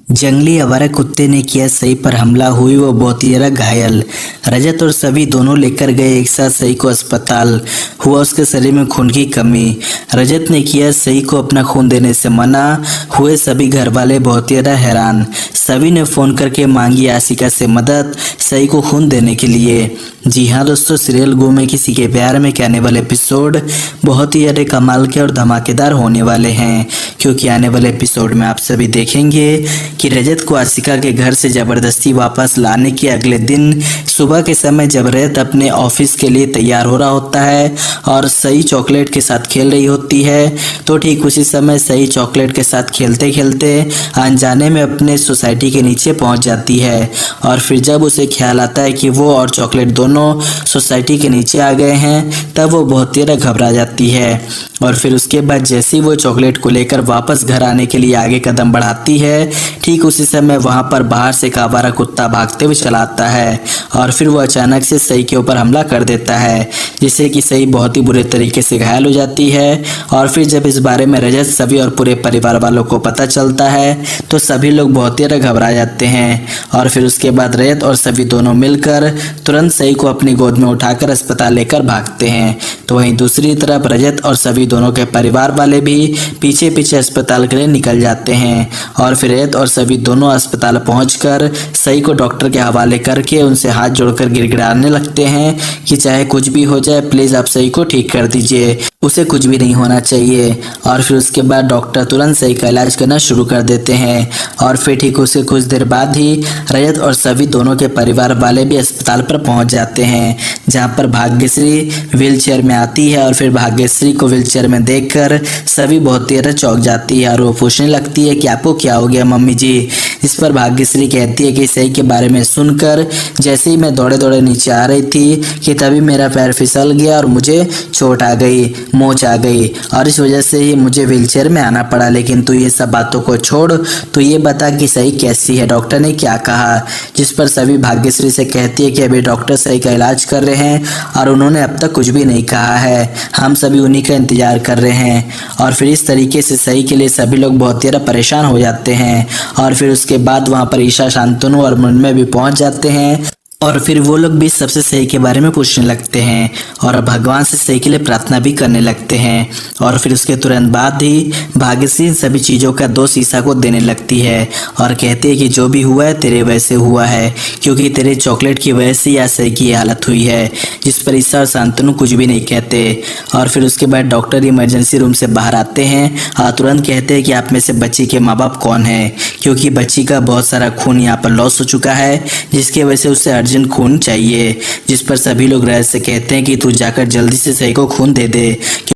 जंगली आवारा कुत्ते ने किया सई पर हमला, हुई वो बहुत ही ज्यादा घायल। रजत और सभी दोनों लेकर गए एक साथ सई को अस्पताल। हुआ उसके शरीर में खून की कमी। रजत ने किया सई को अपना खून देने से मना। हुए सभी घर वाले बहुत ही ज्यादा हैरान। सभी ने फोन करके मांगी आशिका से मदद सई को खून देने के लिए। जी हाँ दोस्तों, सीरियल गुम है किसी के प्यार में के आने वाले एपिसोड बहुत ही ज्यादा कमाल के और धमाकेदार होने वाले हैं, क्योंकि आने वाले एपिसोड में आप सभी देखेंगे कि रजत को आशिका के घर से जबरदस्ती वापस लाने के अगले दिन सुबह के समय जब रजत अपने ऑफिस के लिए तैयार हो रहा होता है और सई चॉकलेट के साथ खेल रही होती है, तो ठीक उसी समय सई चॉकलेट के साथ खेलते खेलते अनजाने में अपने सोसाइटी के नीचे पहुंच जाती है। और फिर जब उसे ख्याल आता है कि वो और चॉकलेट दोनों सोसाइटी के नीचे आ गए हैं, तब वो बहुत ही घबरा जाती है। और फिर उसके बाद जैसे ही वो चॉकलेट को लेकर वापस घर आने के लिए आगे कदम बढ़ाती है, ठीक उसी समय वहां पर बाहर से एक आवारा कुत्ता भागते हुए चला आता है और फिर वो अचानक से सई के ऊपर हमला कर देता है, जिससे कि सई बहुत ही बुरे तरीके से घायल हो जाती है। और फिर जब इस बारे में रजत, सभी और पूरे परिवार वालों को पता चलता है, तो सभी लोग बहुत ही घबरा जाते हैं। और फिर उसके बाद रजत और सभी दोनों मिलकर तुरंत सई को अपनी गोद में उठाकर अस्पताल लेकर भागते हैं। तो वहीं दूसरी तरफ रजत और सभी दोनों के परिवार वाले भी पीछे पीछे अस्पताल के लिए निकल जाते हैं। और फिर रजत और सभी दोनों अस्पताल पहुंचकर सई को डॉक्टर के हवाले करके उनसे हाथ जोड़कर गिड़गिड़ाने लगते हैं कि चाहे कुछ भी हो जाए, प्लीज आप सई को ठीक कर दीजिए, उसे कुछ भी नहीं होना चाहिए। और फिर उसके बाद डॉक्टर तुरंत सई का इलाज करना शुरू कर देते हैं। और फिर ठीक उसके कुछ देर बाद ही रजत और सभी दोनों के परिवार वाले भी अस्पताल पर पहुंच जाते हैं, जहां पर भाग्यश्री व्हीलचेयर में आती है। और फिर भाग्यश्री को व्हीलचेयर में देखकर सभी बहुत देर चौंक जाती है और वो पूछने लगती है कि आपको क्या हो गया मम्मी जी। इस पर भाग्यश्री कहती है कि सई के बारे में सुनकर जैसे ही मैं दौड़े दौड़े नीचे आ रही थी कि तभी मेरा पैर फिसल गया और मुझे चोट आ गई, मोच आ गई, और इस वजह से ही मुझे व्हीलचेयर में आना पड़ा। लेकिन तू ये सब बातों को छोड़, तो ये बता कि सई कैसी है, डॉक्टर ने क्या कहा। जिस पर सभी भाग्यश्री से कहती है कि अभी डॉक्टर सई का इलाज कर रहे हैं और उन्होंने अब तक कुछ भी नहीं कहा है, हम सभी उन्हीं का इंतजार कर रहे हैं। और फिर इस तरीके से सई के लिए सभी लोग बहुत ज़्यादा परेशान हो जाते हैं। और फिर उसके बाद वहाँ पर ईशा, शांतनु और मुन्मय भी पहुँच जाते हैं और फिर वो लोग भी सबसे सई के बारे में पूछने लगते हैं और भगवान से सई के लिए प्रार्थना भी करने लगते हैं। और फिर उसके तुरंत बाद ही भाग्यश्री इन सभी चीज़ों का दोष ईशा को देने लगती है और कहती है कि जो भी हुआ है तेरे वजह से हुआ है, क्योंकि तेरे चॉकलेट की वजह से या सई की हालत हुई है। जिस पर ईशा और शांतनु कुछ भी नहीं कहते। और फिर उसके बाद डॉक्टर इमरजेंसी रूम से बाहर आते हैं और तुरंत कहते हैं कि आप में से बच्ची के माँ बाप कौन है, क्योंकि बच्ची का बहुत सारा खून यहाँ पर लॉस हो चुका है, जिसकी वजह से उससे अर्जेंट खून चाहिए। जिस पर सभी लोग रजत से कहते हैं कि तू जाकर जल्दी से सई को खून दे दे।